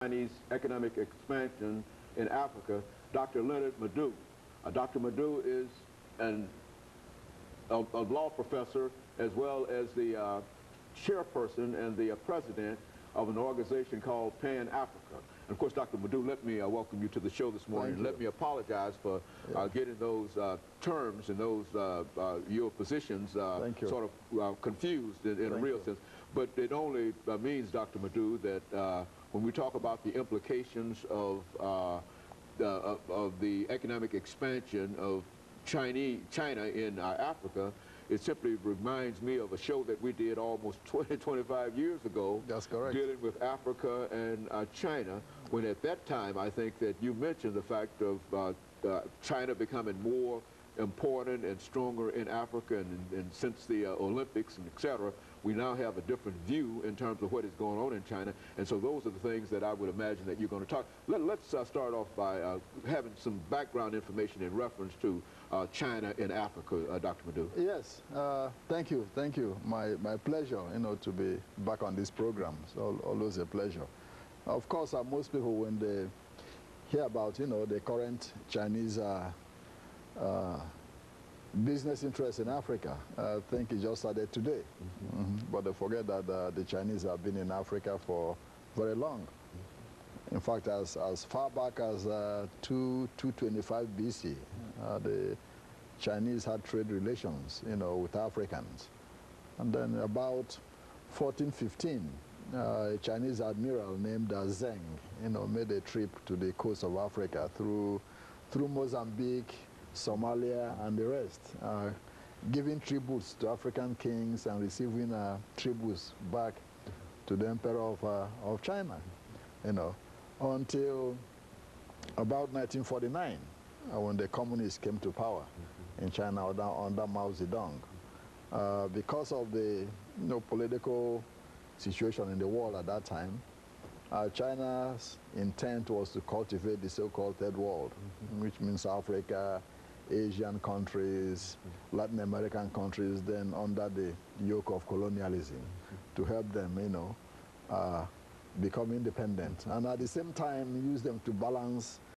Chinese economic expansion in Africa, Dr. LMadu8NEW. Dr. LMadu8NEW is a law professor as well as the chairperson and the president of an organization called Pan-Africa. And of course, Dr. LMadu8NEW, let me welcome you to the show this morning. Let me apologize for getting those terms and those your positions sort of confused in a real sense. But it only means, Dr. LMadu8NEW, that when we talk about the implications of the economic expansion of China in Africa, it simply reminds me of a show that we did almost 25 years ago. That's correct. Dealing with Africa and China, when at that time I think that you mentioned the fact of China becoming more important and stronger in Africa, and since the Olympics and et cetera, we now have a different view in terms of what is going on in China. And so those are the things that I would imagine that you're going to talk. Let's start off by having some background information in reference to China in Africa, Dr. LMadu8NEW. Yes, thank you. My pleasure, to be back on this program. It's always a pleasure. Of course, most people, when they hear about, the current Chinese business interests in Africa, I think it just started today. But they forget that the Chinese have been in Africa for very long. In fact, as far back as 225 BC, the Chinese had trade relations, with Africans. And then about 1415, a Chinese admiral named Zheng, made a trip to the coast of Africa through Mozambique, Somalia, and the rest, giving tributes to African kings and receiving tributes back to the emperor of China, until about 1949, when the communists came to power in China under Mao Zedong. Because of the political situation in the world at that time, China's intent was to cultivate the so-called Third World, which means Africa, Asian countries, Latin American countries, then under the yoke of colonialism, to help them, become independent, and at the same time use them to balance